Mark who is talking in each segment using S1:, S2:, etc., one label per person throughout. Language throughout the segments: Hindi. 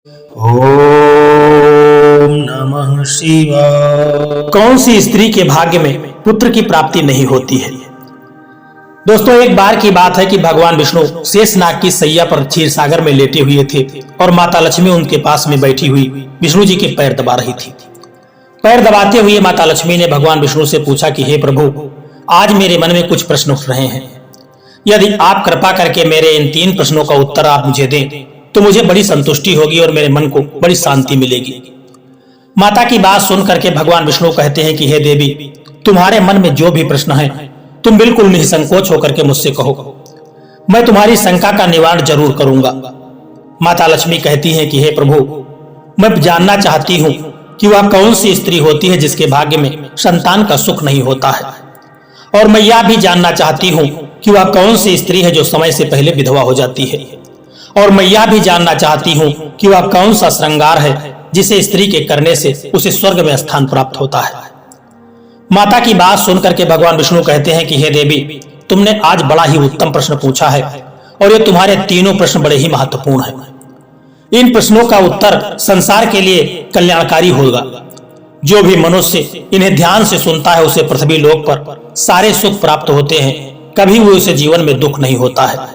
S1: ओम नमः शिवाय। कौन सी स्त्री के भाग्य में पुत्र की प्राप्ति नहीं होती है? दोस्तों, एक बार की बात है कि भगवान विष्णु शेषनाग की सैया पर क्षीर सागर में लेटे हुए थे और माता लक्ष्मी उनके पास में बैठी हुई विष्णु जी के पैर दबा रही थी। पैर दबाते हुए माता लक्ष्मी ने भगवान विष्णु से पूछा कि हे प्रभु, आज मेरे मन में कुछ प्रश्न उठ रहे हैं। यदि आप कृपा करके मेरे इन 3 प्रश्नों का उत्तर आप मुझे दें तो मुझे बड़ी संतुष्टि होगी और मेरे मन को बड़ी शांति मिलेगी। माता की बात सुन करके भगवान विष्णु कहते हैं कि हे देवी, तुम्हारे मन में जो भी प्रश्न है तुम बिल्कुल निसंकोच होकर के मुझसे कहो, मैं तुम्हारी शंका का निवारण जरूर करूंगा। माता लक्ष्मी कहती हैं कि हे प्रभु, मैं जानना चाहती हूँ कि वह कौन सी स्त्री होती है जिसके भाग्य में संतान का सुख नहीं होता है, और मैं यह भी जानना चाहती हूँ कि वह कौन सी स्त्री है जो समय से पहले विधवा हो जाती है, और मैं यह भी जानना चाहती हूँ कि वह कौन सा श्रृंगार है जिसे स्त्री के करने से उसे स्वर्ग में स्थान प्राप्त होता है। माता की बात सुनकर के भगवान विष्णु कहते हैं कि हे देवी, तुमने आज बड़ा ही उत्तम प्रश्न पूछा है और ये तुम्हारे तीनों प्रश्न बड़े ही महत्वपूर्ण हैं। इन प्रश्नों का उत्तर संसार के लिए कल्याणकारी होगा। जो भी मनुष्य इन्हें ध्यान से सुनता है उसे पृथ्वी लोक पर सारे सुख प्राप्त होते हैं, कभी भी उसे जीवन में दुख नहीं होता है,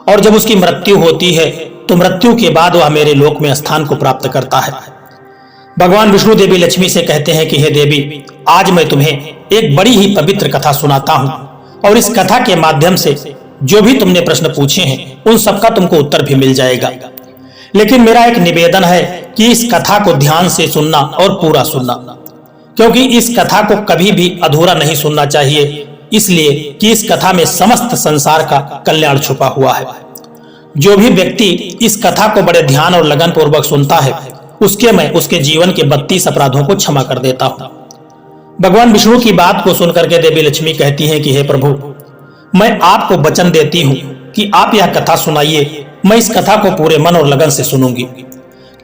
S1: और जब उसकी मृत्यु होती है तो मृत्यु के बाद वह मेरे लोक में स्थान को प्राप्त करता है। भगवान विष्णु देवी लक्ष्मी से कहते हैं कि हे देवी, आज मैं तुम्हें एक बड़ी ही पवित्र कथा सुनाता हूँ, और इस कथा के माध्यम से जो भी तुमने प्रश्न पूछे हैं उन सबका तुमको उत्तर भी मिल जाएगा। लेकिन मेरा एक निवेदन है कि इस कथा को ध्यान से सुनना और पूरा सुनना, क्योंकि इस कथा को कभी भी अधूरा नहीं सुनना चाहिए, इसलिए कि इस कथा में समस्त संसार का कल्याण छुपा हुआ है। जो भी व्यक्ति इस कथा को बड़े ध्यान और लगन पूर्वक सुनता है मैं उसके जीवन के 32 अपराधों को क्षमा कर देता हूँ। भगवान विष्णु की बात को सुनकर के देवी लक्ष्मी कहती हैं कि हे प्रभु, मैं आपको वचन देती हूँ कि आप यह कथा सुनाइए, मैं इस कथा को पूरे मन और लगन से सुनूंगी।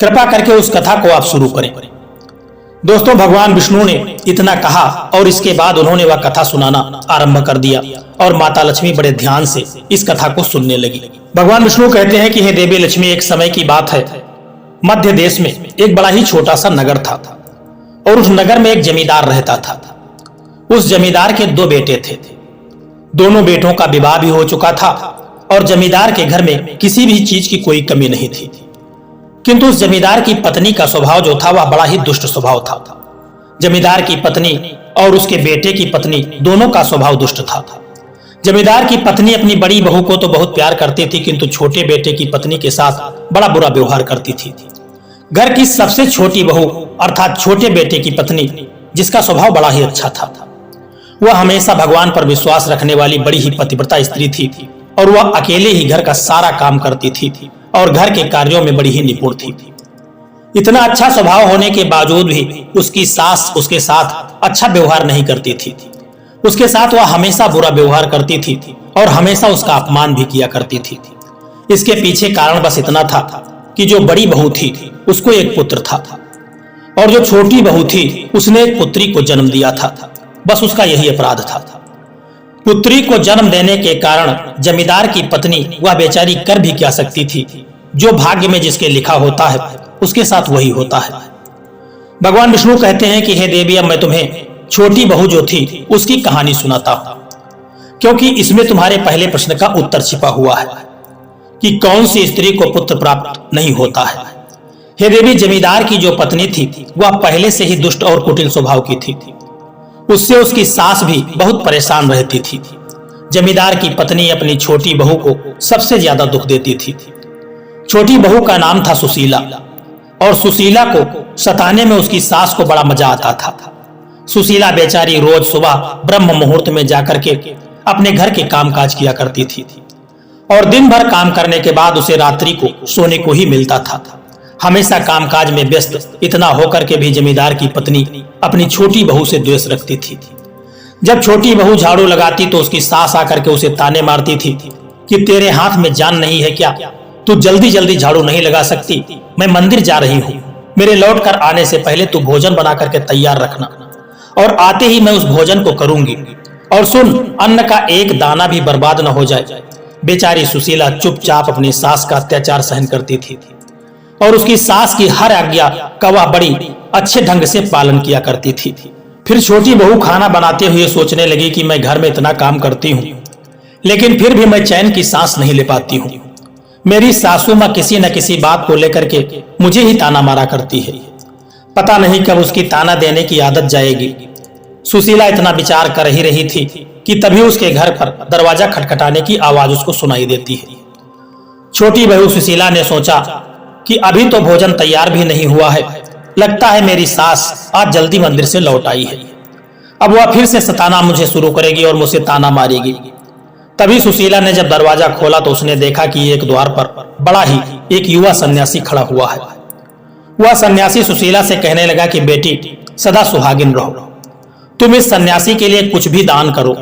S1: कृपा करके उस कथा को आप शुरू करें। दोस्तों, भगवान विष्णु ने इतना कहा और इसके बाद उन्होंने वह कथा सुनाना आरंभ कर दिया और माता लक्ष्मी बड़े ध्यान से इस कथा को सुनने लगी। भगवान विष्णु कहते हैं कि हे देवी लक्ष्मी, एक समय की बात है, मध्य देश में एक बड़ा ही छोटा सा नगर था और उस नगर में एक जमींदार रहता था। उस जमींदार के 2 बेटे थे। दोनों बेटों का विवाह भी हो चुका था और जमींदार के घर में किसी भी चीज की कोई कमी नहीं थी। किंतु उस जमींदार की पत्नी का स्वभाव जो था वह बड़ा ही दुष्ट स्वभाव था। जमींदार की पत्नी और उसके बेटे की पत्नी दोनों का स्वभाव दुष्ट था। जमींदार की पत्नी अपनी बड़ी बहू को तो बहुत प्यार करती थी, किंतु छोटे बेटे की पत्नी के साथ बड़ा बुरा व्यवहार करती थी। घर की सबसे छोटी बहू अर्थात छोटे बेटे की पत्नी, जिसका स्वभाव बड़ा ही अच्छा था, वह हमेशा भगवान पर विश्वास रखने वाली बड़ी ही पतिव्रता स्त्री थी और वह अकेले ही घर का सारा काम करती थी और घर के कार्यों में बड़ी ही निपुण थी। इतना अच्छा स्वभाव होने के बावजूद भी उसकी सास उसके साथ अच्छा व्यवहार नहीं करती थी। उसके साथ वह हमेशा बुरा व्यवहार करती थी और हमेशा उसका अपमान भी किया करती थी। इसके पीछे कारण बस इतना था कि जो बड़ी बहू थी उसको एक पुत्र था और जो छोटी बहू थी उसने एक पुत्री को जन्म दिया था। बस उसका यही अपराध था। पुत्री को जन्म देने के कारण जमींदार की पत्नी वह बेचारी कर भी क्या सकती थी, जो भाग्य में जिसके लिखा होता है उसके साथ वही होता है। भगवान विष्णु कहते हैं कि हे देवी, अब मैं तुम्हें छोटी बहू जो थी उसकी कहानी सुनाता हूं, क्योंकि इसमें तुम्हारे पहले प्रश्न का उत्तर छिपा हुआ है कि कौन सी स्त्री को पुत्र प्राप्त नहीं होता है। हे देवी, जमींदार की जो पत्नी थी वह पहले से ही दुष्ट और कुटिल स्वभाव की थी। उससे उसकी सास भी बहुत परेशान रहती थी। जमींदार की पत्नी अपनी छोटी बहू को सबसे ज्यादा दुख देती थी। छोटी बहू का नाम था सुशीला और सुशीला को सताने में उसकी सास को बड़ा मजा आता था। सुशीला बेचारी रोज सुबह ब्रह्म मुहूर्त में जाकर के अपने घर के कामकाज किया करती थी और दिन भर काम करने के बाद उसे रात्रि को सोने को ही मिलता था। हमेशा कामकाज में व्यस्त इतना होकर के भी जमींदार की पत्नी अपनी छोटी बहू से द्वेष रखती थी। जब छोटी बहू झाड़ू लगाती तो उसकी सास आकर के उसे ताने मारती थी कि तेरे हाथ में जान नहीं है क्या, तू जल्दी जल्दी झाड़ू नहीं लगा सकती, मैं मंदिर जा रही हूँ, मेरे लौट कर आने से पहले तू भोजन बना करके तैयार रखना और आते ही मैं उस भोजन को करूंगी, और सुन, अन्न का एक दाना भी बर्बाद न हो जाए। बेचारी सुशीला चुपचाप अपनी सास का अत्याचार सहन करती थी। और उसकी सास की हर आज्ञा का वह बड़ी अच्छे ढंग से पालन किया करती थी। फिर छोटी बहू खाना बनाते हुए सोचने लगी कि मैं घर में इतना काम करती हूँ, लेकिन फिर भी मैं चैन की सांस नहीं ले पाती हूँ। मेरी सासू माँ किसी न किसी बात को लेकर के मुझे ही ताना मारा करती है। पता नहीं कब उसकी ताना देने की आदत जाएगी। सुशीला इतना विचार कर ही रही थी कि तभी उसके घर पर दरवाजा खटखटाने की आवाज उसको सुनाई देती है। छोटी बहू सुशीला ने सोचा कि अभी तो भोजन तैयार भी नहीं हुआ है, लगता है मेरी सास आज जल्दी मंदिर से लौट आई है। अब वह फिर से सताना मुझे शुरू करेगी और मुझे ताना मारेगी। तभी सुशीला ने जब दरवाजा खोला तो उसने देखा कि एक द्वार पर बड़ा ही एक युवा सन्यासी खड़ा हुआ है। वह सन्यासी सुशीला से कहने लगा कि बेटी सदा सुहागिन रहो, तुम इस सन्यासी के लिए कुछ भी दान करो।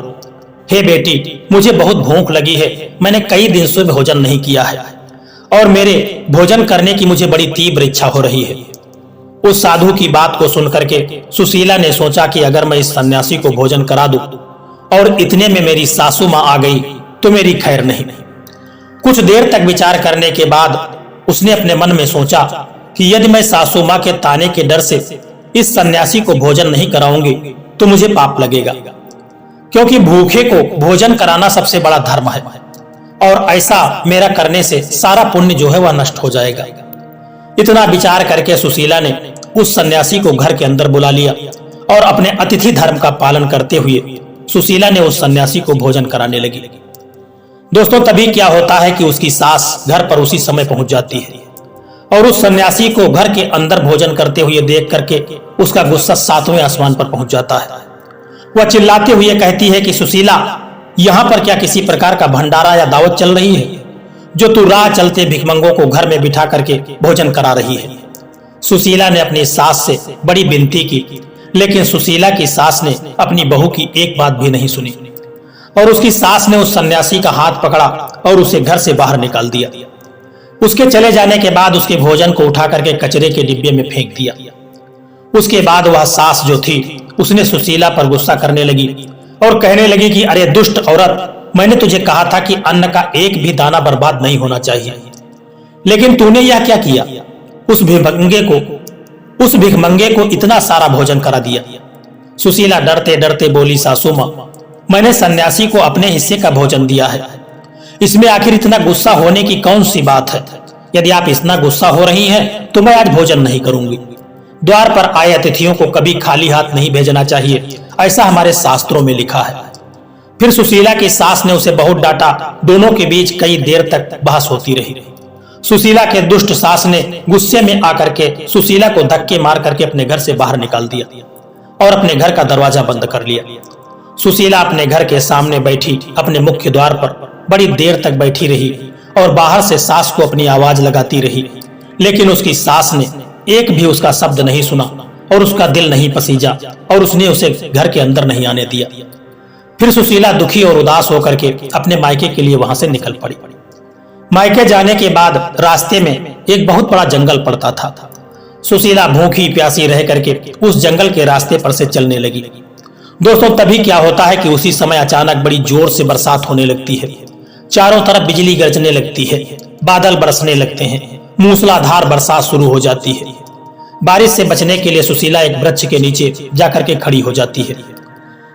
S1: हे बेटी, मुझे बहुत भूख लगी है, मैंने कई दिन से भोजन नहीं किया है और मेरे भोजन करने की मुझे बड़ी तीव्र इच्छा हो रही है। उस साधु की बात को सुनकर के सुशीला ने सोचा कि अगर मैं इस सन्यासी को भोजन करा दूं और इतने में मेरी सासू मां आ गई तो मेरी खैर नहीं। कुछ देर तक विचार करने के बाद उसने अपने मन में सोचा कि यदि मैं सासू मां के ताने के डर से इस सन्यासी को भोजन नहीं कराऊंगी तो मुझे पाप लगेगा, क्योंकि भूखे को भोजन कराना सबसे बड़ा धर्म है और ऐसा मेरा करने से सारा पुण्य जो है वह नष्ट हो जाएगा। इतना विचार करके सुशीला ने उस सन्यासी को घर के अंदर बुला लिया और अपने अतिथि धर्म का पालन करते हुए सुशीला ने उस सन्यासी को भोजन कराने लगी। दोस्तों, तभी क्या होता है कि उसकी सास घर पर उसी समय पहुंच जाती है और उस सन्यासी को घर के अंदर भोजन करते हुए देख करके उसका गुस्सा 7वें आसमान पर पहुंच जाता है। वह चिल्लाते हुए कहती है कि सुशीला, यहाँ पर क्या किसी प्रकार का भंडारा या दावत चल रही है जो तू राह चलते भिखमंगों को घर में बिठा करके भोजन करा रही है। सुशीला ने अपनी सास से बड़ी विनती की, लेकिन सुशीला की सास ने अपनी बहू की एक बात भी नहीं सुनी और उसकी सास ने उस सन्यासी का हाथ पकड़ा और उसे घर से बाहर निकाल दिया। उसके चले जाने के बाद उसके भोजन को उठा करके कचरे के डिब्बे में फेंक दिया। उसके बाद वह सास जो थी उसने सुशीला पर गुस्सा करने लगी और कहने लगी कि अरे दुष्ट औरत, मैंने तुझे कहा था कि अन्न का एक भी दाना बर्बाद नहीं होना चाहिए, लेकिन तूने यह क्या किया? उस भिखमंगे को इतना सारा भोजन करा दिया। सुशीला डरते डरते बोली, सासू मां, मैंने सन्यासी को अपने हिस्से का भोजन दिया है, इसमें आखिर इतना गुस्सा होने की कौन सी बात है? यदि आप इतना गुस्सा हो रही हैं तो मैं आज भोजन नहीं करूंगी। द्वार पर आए अतिथियों को कभी खाली हाथ नहीं भेजना चाहिए, ऐसा हमारे शास्त्रों में लिखा है। फिर सुशीला की सास ने उसे बहुत डांटा। दोनों के बीच कई देर तक बहस होती रही। सुशीला के दुष्ट सास ने गुस्से में आकर के सुशीला को धक्के मार करके अपने घर से बाहर निकाल दिया और अपने घर का दरवाजा बंद कर लिया। सुशीला अपने घर के सामने बैठी अपने मुख्य द्वार पर बड़ी देर तक बैठी रही और बाहर से सास को अपनी आवाज लगाती रही, लेकिन उसकी सास ने एक भी उसका शब्द नहीं सुना और उसका दिल नहीं पसीजा और उसने उसे घर के अंदर नहीं आने दिया। फिर सुशीला दुखी और उदास होकर के अपने मायके के लिए वहां से निकल पड़ी। मायके जाने के बाद रास्ते में एक बहुत बड़ा जंगल पड़ता था। सुशीला भूखी प्यासी रह करके उस जंगल के रास्ते पर से चलने लगी। दोस्तों, तभी क्या होता है कि उसी समय अचानक बड़ी जोर से बरसात होने लगती है। चारों तरफ बिजली गरजने लगती है, बादल बरसने लगते हैं, मूसलाधार बरसात शुरू हो जाती है। बारिश से बचने के लिए सुशीला एक वृक्ष के नीचे जाकर के खड़ी हो जाती है।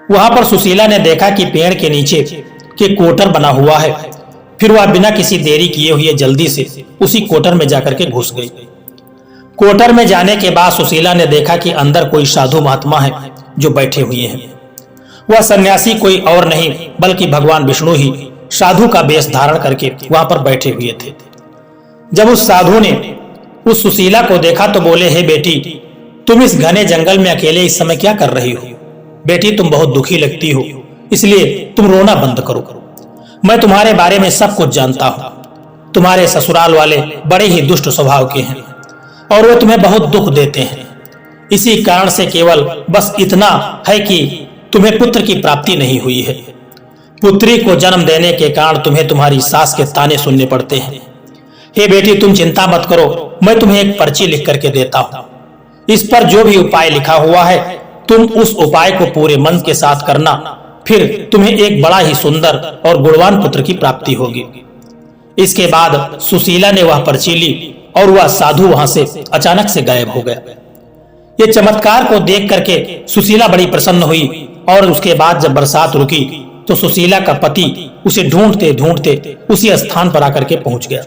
S1: वहां पर सुशीला ने देखा कि पेड़ के नीचे के कोटर बना हुआ है। फिर वह बिना किसी देरी किए हुए जल्दी से उसी कोटर में जाकर के घुस गई। कोटर में जाने के बाद सुशीला ने देखा कि अंदर कोई साधु महात्मा है जो बैठे हुए हैं। वह सन्यासी कोई और नहीं बल्कि भगवान विष्णु ही साधु का वेश धारण करके वहां पर बैठे हुए थे। जब उस साधु ने उस सुशीला को देखा तो बोले, हे बेटी, तुम इस घने जंगल में अकेले इस समय क्या कर रही हो? बेटी, तुम बहुत दुखी लगती हो, इसलिए तुम रोना बंद करो। मैं तुम्हारे बारे में सब कुछ जानता हूं। तुम्हारे ससुराल वाले बड़े ही दुष्ट स्वभाव के हैं और वे तुम्हें बहुत दुख देते हैं। इसी कारण से केवल बस इतना है कि तुम्हें पुत्र की प्राप्ति नहीं हुई है। पुत्री को जन्म देने के कारण तुम्हें तुम्हारी सास के ताने सुनने पड़ते हैं। हे बेटी, तुम चिंता मत करो, मैं तुम्हें एक पर्ची लिख करके देता हूं। इस पर जो भी उपाय लिखा हुआ है तुम उस उपाय को पूरे मन के साथ करना, फिर तुम्हें एक बड़ा ही सुंदर और गुणवान पुत्र की प्राप्ति होगी। इसके बाद सुशीला ने वह पर्ची ली और वह साधु वहां से अचानक से गायब हो गया। ये चमत्कार को देख करके सुशीला बड़ी प्रसन्न हुई और उसके बाद जब बरसात रुकी तो सुशीला का पति उसे ढूंढते ढूंढते उसी स्थान पर आकर के पहुंच गया।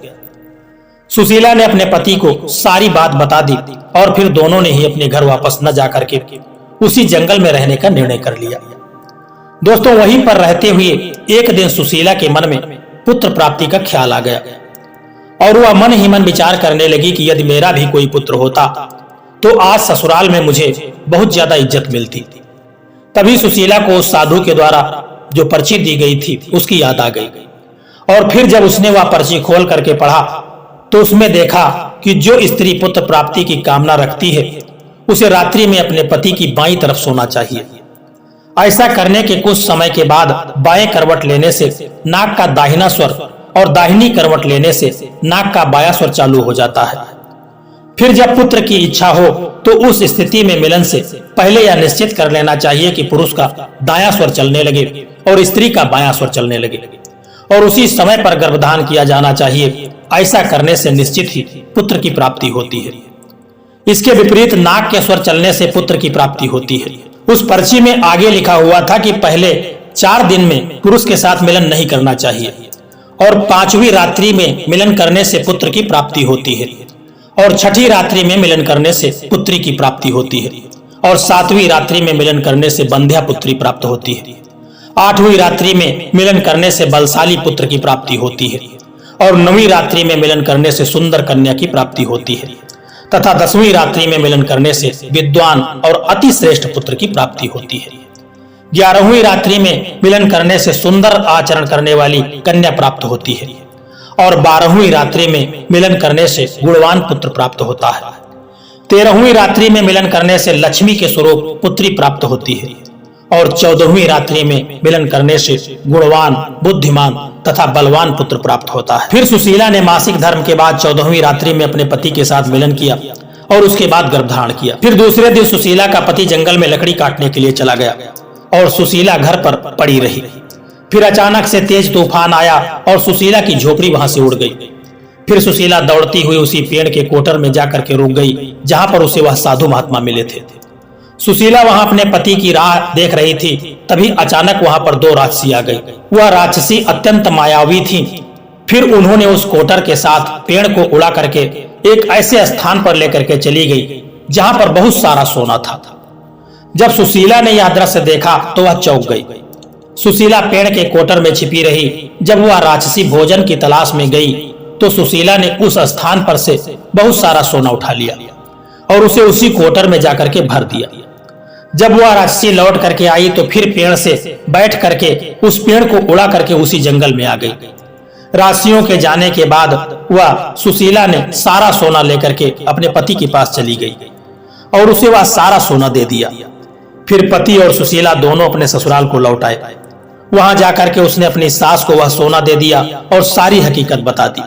S1: सुशीला ने अपने पति को सारी बात बता दी और फिर दोनों ने ही अपने घर वापस न जाकर के उसी जंगल में रहने का निर्णय कर लिया। दोस्तों, वहीं पर रहते हुए एक दिन सुशीला के मन में पुत्र प्राप्ति का ख्याल आ गया और वह मन ही मन विचार करने लगी कि यदि मेरा भी कोई पुत्र होता तो आज ससुराल में मुझे बहुत ज्यादा इज्जत मिलती। तभी सुशीला को उस साधु के द्वारा जो पर्ची दी गई थी उसकी याद आ गई और फिर जब उसने वह पर्ची खोल करके पढ़ा तो उसमें देखा कि जो स्त्री पुत्र प्राप्ति की कामना रखती है उसे रात्रि में अपने पति की बाईं तरफ सोना चाहिए। ऐसा करने के कुछ समय के बाद बाएं करवट लेने से नाक का दाहिना स्वर और दाहिनी करवट लेने से नाक का बायां स्वर चालू हो जाता है। फिर जब पुत्र की इच्छा हो तो उस स्थिति में मिलन से पहले यह निश्चित कर लेना चाहिए कि पुरुष का दायां स्वर चलने लगे और स्त्री का बायां स्वर चलने लगे और उसी समय पर गर्भधान किया जाना चाहिए। ऐसा करने से निश्चित ही पुत्र की प्राप्ति होती है। इसके विपरीत नाक के स्वर चलने से पुत्र की प्राप्ति होती है। उस पर्ची में आगे लिखा हुआ था कि पहले 4 दिन में पुरुष के साथ मिलन नहीं करना चाहिए और 5वीं रात्रि में मिलन करने से पुत्र की प्राप्ति होती है और 6ठी रात्रि में मिलन करने से पुत्री की प्राप्ति होती है और 7वीं रात्रि में मिलन करने से बंध्या पुत्री प्राप्त होती है। 8वीं रात्रि में मिलन करने से बलशाली पुत्र की प्राप्ति होती है और 9वीं रात्रि में मिलन करने से सुंदर कन्या की प्राप्ति होती है तथा 10वीं रात्रि में मिलन करने से विद्वान और अति श्रेष्ठ पुत्र की प्राप्ति होती है। 11वीं रात्रि में मिलन करने से सुंदर आचरण करने वाली कन्या प्राप्त होती है और 12वीं रात्रि में मिलन करने से गुणवान पुत्र प्राप्त होता है। 13वीं रात्रि में मिलन करने से लक्ष्मी के स्वरूप पुत्री प्राप्त होती है और 14वीं रात्रि में मिलन करने से गुणवान, बुद्धिमान तथा बलवान पुत्र प्राप्त होता है। फिर सुशीला ने मासिक धर्म के बाद 14वीं रात्रि में अपने पति के साथ मिलन किया और उसके बाद गर्भधारण किया। फिर दूसरे दिन सुशीला का पति जंगल में लकड़ी काटने के लिए चला गया और सुशीला घर पर पड़ी रही। फिर अचानक से तेज तूफान आया और सुशीला की झोपड़ी वहां से उड़ गई। फिर सुशीला दौड़ती हुई उसी पेड़ के कोटर में जाकर के रुक गई जहां पर उसे वह साधु महात्मा मिले थे। सुशीला वहां अपने पति की राह देख रही थी, तभी अचानक वहां पर 2 राक्षसी आ गई। वह राक्षसी अत्यंत मायावी थी। फिर उन्होंने उस कोटर के साथ पेड़ को उड़ा करके एक ऐसे स्थान पर लेकर के चली गई जहां पर बहुत सारा सोना था। जब सुशीला ने यह दृश्य देखा तो वह चौंक गई। सुशीला पेड़ के कोटर में छिपी रही। जब वह राक्षसी भोजन की तलाश में गई तो सुशीला ने उस स्थान पर से बहुत सारा सोना उठा लिया और उसे उसी कोटर में जाकर के भर दिया। जब वह राक्षसी लौट करके आई तो फिर पेड़ से बैठ करके उस पेड़ को उड़ा करके उसी जंगल में आ गई। राक्षसियों के जाने के बाद वह सुशीला ने सारा सोना लेकर के अपने पति के पास चली गई और उसे वह सारा सोना दे दिया। फिर पति और सुशीला दोनों अपने ससुराल को लौट आए। वहां जाकर के उसने अपनी सास को वह सोना दे दिया और सारी हकीकत बता दी,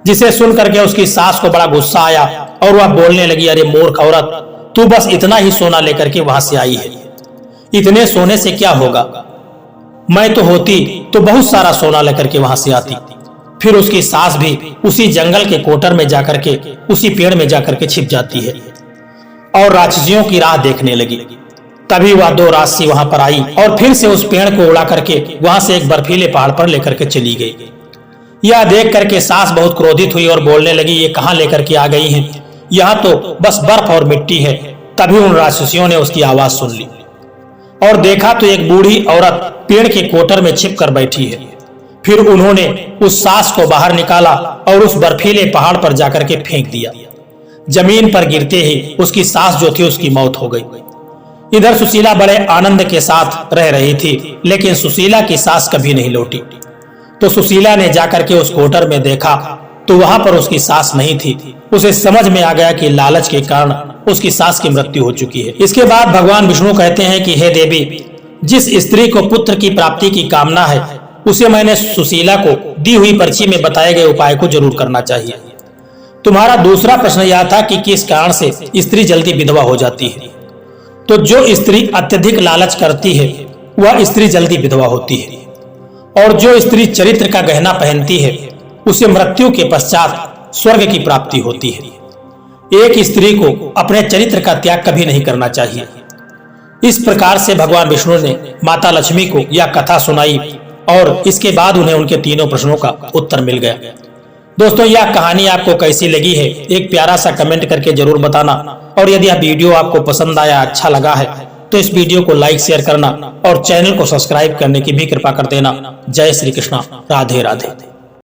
S1: जिसे सुन करके उसकी सास को बड़ा गुस्सा आया और वह बोलने लगी, अरे मूर्ख औरत, तू बस इतना ही सोना लेकर के वहां से आई है, इतने सोने से क्या होगा? मैं तो होती तो बहुत सारा सोना लेकर के वहां से आती। फिर उसकी सास भी उसी जंगल के कोटर में जाकर के उसी पेड़ में जाकर के छिप जाती है और राक्षसियों की राह देखने लगी। तभी वह 2 राक्षसी वहां पर आई और फिर से उस पेड़ को उड़ा करके वहां से एक बर्फीले पहाड़ पर लेकर के चली गई। यह देख करके सास बहुत क्रोधित हुई और बोलने लगी, ये कहां लेकर के आ गई हैं? यहाँ तो बस बर्फ और मिट्टी है। तभी उन राक्षसियों ने उसकी आवाज सुन ली और देखा तो एक बूढ़ी औरत पेड़ के कोटर में छिप कर बैठी है। फिर उन्होंने उस सास को बाहर निकाला और उस बर्फीले पहाड़ पर जाकर के फेंक दिया। जमीन पर गिरते ही उसकी सास जो थी उसकी मौत हो गई। इधर सुशीला बड़े आनंद के साथ रह रही थी, लेकिन सुशीला की सास कभी नहीं लौटी। तो सुशीला ने जाकर के उस कोटर में देखा तो वहां पर उसकी सास नहीं थी। उसे समझ में आ गया कि लालच के कारण उसकी सास की मृत्यु हो चुकी है। इसके बाद भगवान विष्णु कहते हैं कि हे देवी, जिस स्त्री को पुत्र की प्राप्ति की कामना है उसे मैंने सुशीला को दी हुई पर्ची में बताए गए उपाय को जरूर करना चाहिए। तुम्हारा दूसरा प्रश्न यह था कि किस कारण से स्त्री जल्दी विधवा हो जाती है। तो जो स्त्री अत्यधिक लालच करती है वह स्त्री जल्दी विधवा होती है और जो स्त्री चरित्र का गहना पहनती है उसे मृत्यु के पश्चात स्वर्ग की प्राप्ति होती है। एक स्त्री को अपने चरित्र का त्याग कभी नहीं करना चाहिए। इस प्रकार से भगवान विष्णु ने माता लक्ष्मी को यह कथा सुनाई और इसके बाद उन्हें उनके तीनों प्रश्नों का उत्तर मिल गया। दोस्तों, यह कहानी आपको कैसी लगी है एक प्यारा सा कमेंट करके जरूर बताना। और यदि यह वीडियो आपको पसंद आया, अच्छा लगा है तो इस वीडियो को लाइक शेयर करना और चैनल को सब्सक्राइब करने की भी कृपा कर देना। जय श्री कृष्णा, राधे राधे।